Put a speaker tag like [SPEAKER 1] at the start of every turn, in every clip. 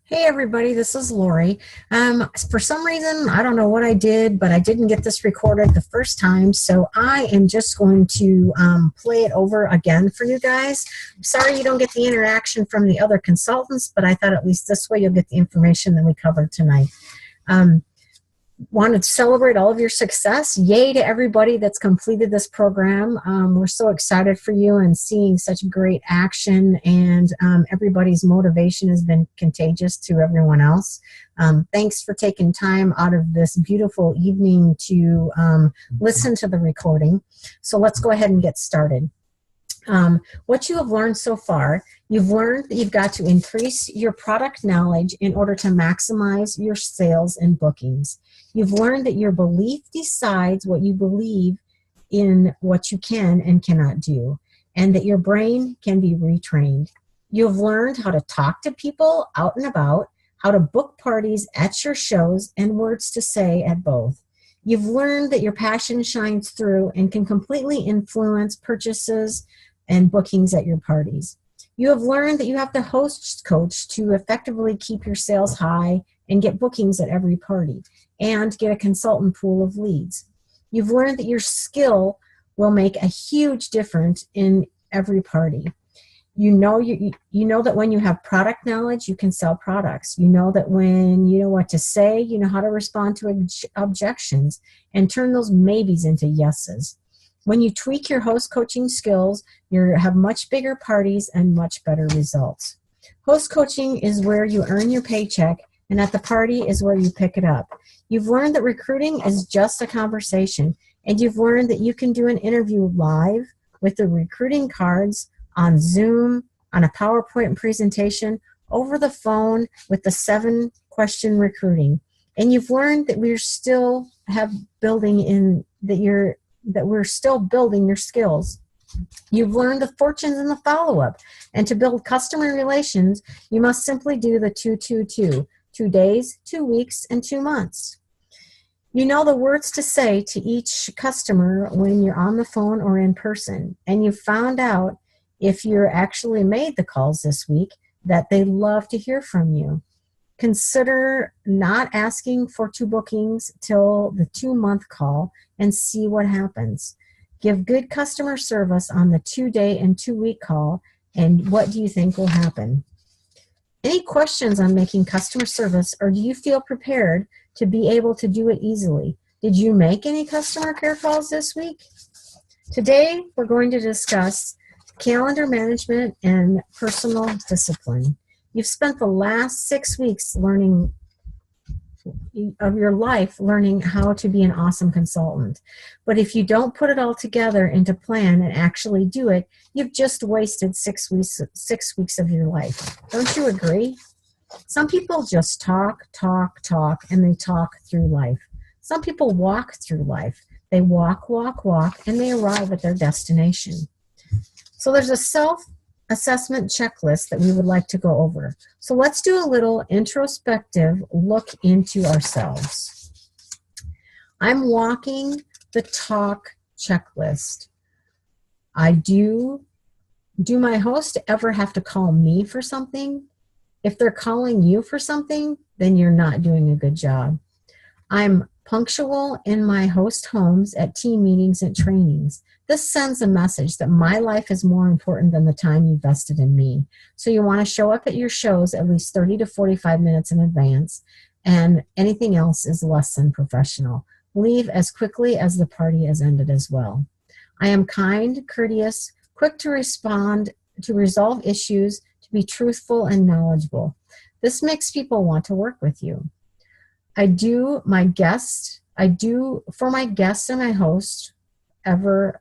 [SPEAKER 1] Hey everybody, this is Lori. For some reason, I don't know what I did, but I didn't get this recorded the first time, so I am just going to play it over again for you guys. I'm sorry you don't get the interaction from the other consultants, but I thought at least this way you'll get the information that we covered tonight. Um, Want to celebrate all of your success. Yay to everybody that's completed this program. We're so excited for you and seeing such great action, and everybody's motivation has been contagious to everyone else. Thanks for taking time out of this beautiful evening to listen to the recording. So let's go ahead and get started. What you have learned so far, you've learned that you've got to increase your product knowledge in order to maximize your sales and bookings. You've learned that your belief decides what you believe in what you can and cannot do, and that your brain can be retrained. You've learned how to talk to people out and about, how to book parties at your shows, and words to say at both. You've learned that your passion shines through and can completely influence purchases and bookings at your parties. You have learned that you have to host coach to effectively keep your sales high and get bookings at every party and get a consultant pool of leads. You've learned that your skill will make a huge difference in every party. You know that when you have product knowledge, you can sell products. You know that when you know what to say, you know how to respond to objections and turn those maybes into yeses. When you tweak your host coaching skills, you have much bigger parties and much better results. Host coaching is where you earn your paycheck, and at the party is where you pick it up. You've learned that recruiting is just a conversation, and you've learned that you can do an interview live with the recruiting cards on Zoom, on a PowerPoint presentation, over the phone with the 7-question recruiting. And you've learned that we're still building your skills. You've learned the fortunes in the follow-up. And to build customer relations, you must simply do the 2-2-2, 2 days, 2 weeks, and 2 months. You know the words to say to each customer when you're on the phone or in person. And you found out, if you're actually made the calls this week, that they love to hear from you. Consider not asking for 2 bookings till the 2-month call and see what happens. Give good customer service on the 2-day and 2-week call, and what do you think will happen? Any questions on making customer service, or do you feel prepared to be able to do it easily? Did you make any customer care calls this week? Today, we're going to discuss calendar management and personal discipline. You've spent the last 6 weeks of your life learning how to be an awesome consultant. But if you don't put it all together into plan and actually do it, you've just wasted 6 weeks of your life. Don't you agree? Some people just talk, and they talk through life. Some people walk through life. They walk, and they arrive at their destination. So there's a self-assessment checklist that we would like to go over. So let's do a little introspective look into ourselves. I'm walking the talk checklist. Do my host ever have to call me for something? If they're calling you for something, then you're not doing a good job. I'm punctual in my host homes, at team meetings and trainings. This sends a message that my life is more important than the time you invested in me. So you want to show up at your shows at least 30 to 45 minutes in advance, and anything else is less than professional. Leave as quickly as the party has ended as well. I am kind, courteous, quick to respond, to resolve issues, to be truthful and knowledgeable. This makes people want to work with you. Do my guests and host ever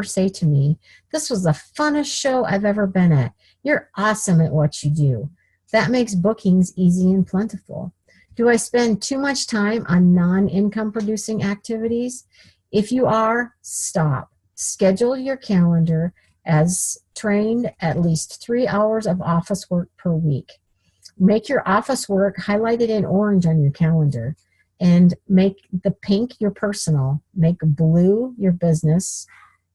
[SPEAKER 1] say to me, "This was the funnest show I've ever been at. You're awesome at what you do"? That makes bookings easy and plentiful. Do I spend too much time on non-income producing activities? If you are, stop. Schedule your calendar as trained at least 3 hours of office work per week. Make your office work highlighted in orange on your calendar, and make the pink your personal, make blue your business,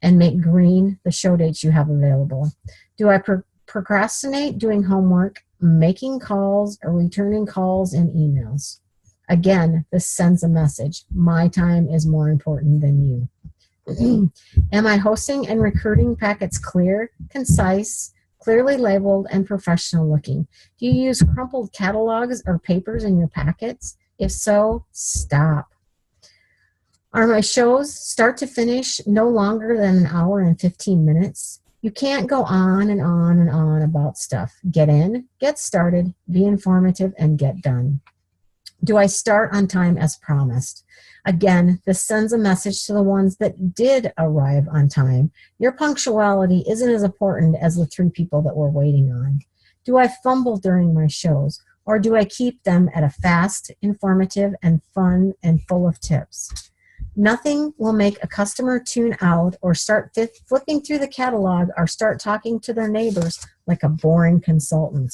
[SPEAKER 1] and make green the show dates you have available. Do I procrastinate doing homework making calls or returning calls and emails. Again, this sends a message. My time is more important than you. Am I hosting and recruiting packets clear, concise, clearly labeled, and professional looking? Do you use crumpled catalogs or papers in your packets? If so, stop. Are my shows, start to finish, no longer than an hour and 15 minutes? You can't go on and on and on about stuff. Get in, get started, be informative, and get done. Do I start on time as promised? Again, this sends a message to the ones that did arrive on time. Your punctuality isn't as important as the 3 people that were waiting on. Do I fumble during my shows, or do I keep them at a fast, informative, and fun and full of tips? Nothing will make a customer tune out or start flipping through the catalog or start talking to their neighbors like a boring consultant.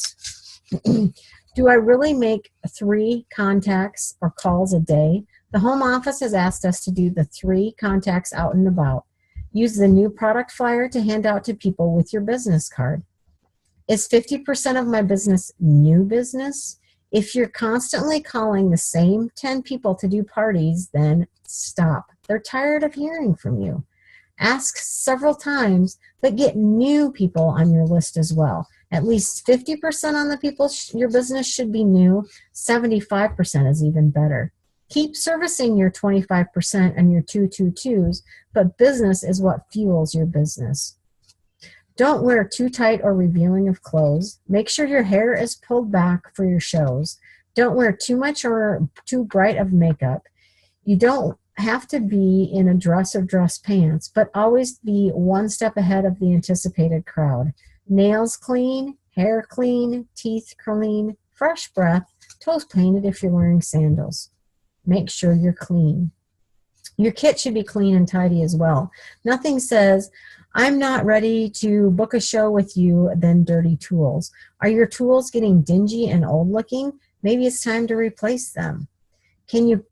[SPEAKER 1] Do I really make 3 contacts or calls a day? The home office has asked us to do the 3 contacts out and about. Use the new product flyer to hand out to people with your business card. Is 50% of my business new business? If you're constantly calling the same 10 people to do parties, then stop. They're tired of hearing from you. Ask several times, but get new people on your list as well. At least 50% on the people your business should be new. 75% is even better. Keep servicing your 25% and your 222s, but business is what fuels your business. Don't wear too tight or revealing of clothes. Make sure your hair is pulled back for your shows. Don't wear too much or too bright of makeup. You don't have to be in a dress or dress pants, but always be one step ahead of the anticipated crowd. Nails clean, hair clean, teeth clean, fresh breath, toes painted if you're wearing sandals. Make sure you're clean. Your kit should be clean and tidy as well. Nothing says, I'm not ready to book a show with you, than dirty tools. Are your tools getting dingy and old looking? Maybe it's time to replace them. Can you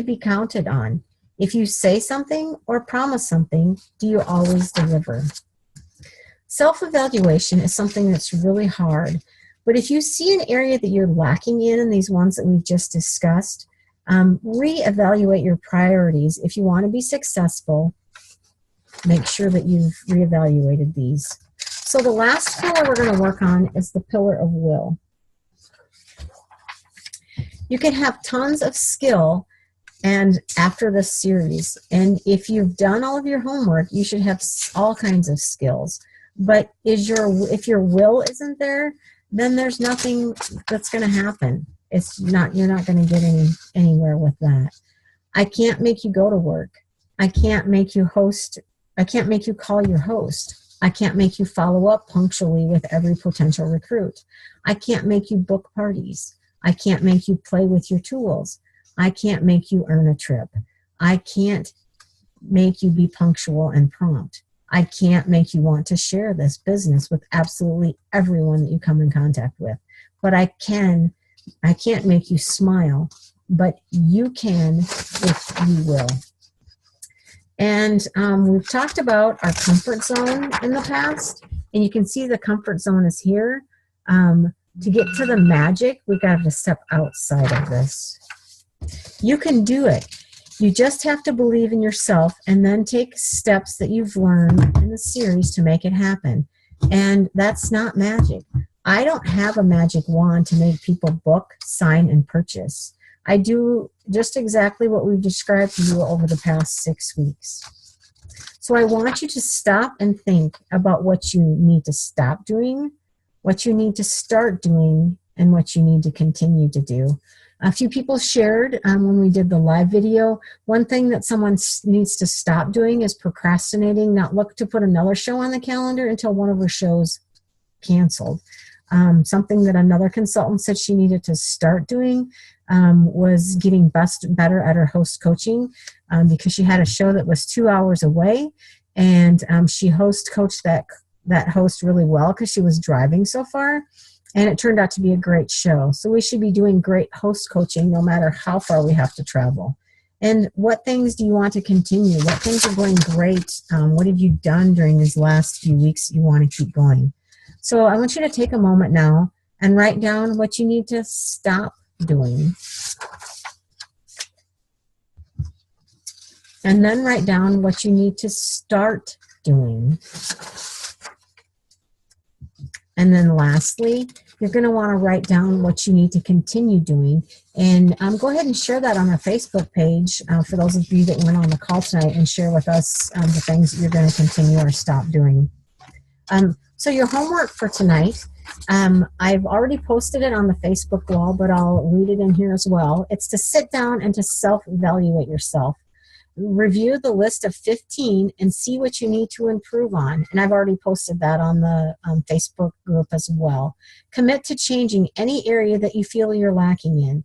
[SPEAKER 1] be counted on? If you say something or promise something, do you always deliver? Self-evaluation is something that's really hard, but if you see an area that you're lacking in these ones that we've just discussed, reevaluate your priorities. If you want to be successful, make sure that you've reevaluated these. So the last pillar we're going to work on is the pillar of will. You can have tons of skill and after this series, and if you've done all of your homework, you should have all kinds of skills. But if your will isn't there, then there's nothing that's going to happen. You're not going to get anywhere with that. I can't make you go to work. I can't make you host. I can't make you call your host. I can't make you follow up punctually with every potential recruit. I can't make you book parties. I can't make you play with your tools. I can't make you earn a trip. I can't make you be punctual and prompt. I can't make you want to share this business with absolutely everyone that you come in contact with. But I can't make you smile, but you can if you will. And we've talked about our comfort zone in the past, and you can see the comfort zone is here. To get to the magic, we've got to step outside of this. You can do it. You just have to believe in yourself and then take steps that you've learned in the series to make it happen. And that's not magic. I don't have a magic wand to make people book, sign, and purchase. I do just exactly what we've described to you over the past 6 weeks. So I want you to stop and think about what you need to stop doing, what you need to start doing, and what you need to continue to do. A few people shared when we did the live video, one thing that someone needs to stop doing is procrastinating, not look to put another show on the calendar until one of her shows canceled. Something that another consultant said she needed to start doing was getting better at her host coaching because she had a show that was 2 hours away, and she coached that host really well because she was driving so far, and it turned out to be a great show. So we should be doing great host coaching no matter how far we have to travel. And what things do you want to continue? What things are going great? What have you done during these last few weeks that you want to keep going? So I want you to take a moment now and write down what you need to stop doing. And then write down what you need to start doing. And then lastly, you're going to want to write down what you need to continue doing. And go ahead and share that on our Facebook page for those of you that went on the call tonight, and share with us the things that you're going to continue or stop doing. So your homework for tonight, I've already posted it on the Facebook wall, but I'll read it in here as well. It's to sit down and to self-evaluate yourself. Review the list of 15 and see what you need to improve on. And I've already posted that on the Facebook group as well. Commit to changing any area that you feel you're lacking in.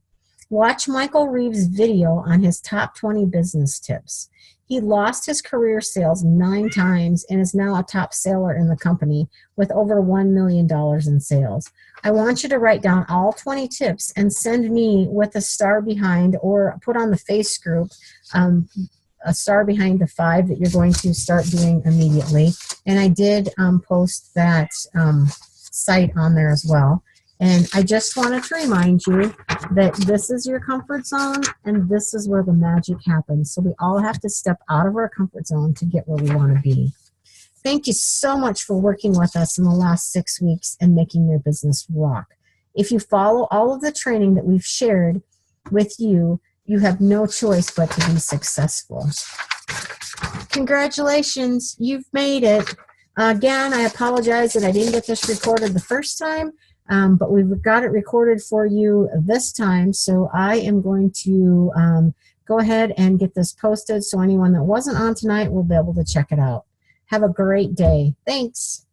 [SPEAKER 1] Watch Michael Reeves' video on his top 20 business tips. He lost his career sales 9 times and is now a top seller in the company with over $1 million in sales. I want you to write down all 20 tips and send me with a star behind, or put on the face group a star behind the 5 that you're going to start doing immediately. And I did post that site on there as well. And I just wanted to remind you that this is your comfort zone, and this is where the magic happens. So we all have to step out of our comfort zone to get where we want to be. Thank you so much for working with us in the last 6 weeks and making your business rock. If you follow all of the training that we've shared with you, you have no choice but to be successful. Congratulations, you've made it. Again, I apologize that I didn't get this recorded the first time, but we've got it recorded for you this time. So I am going to go ahead and get this posted so anyone that wasn't on tonight will be able to check it out. Have a great day. Thanks.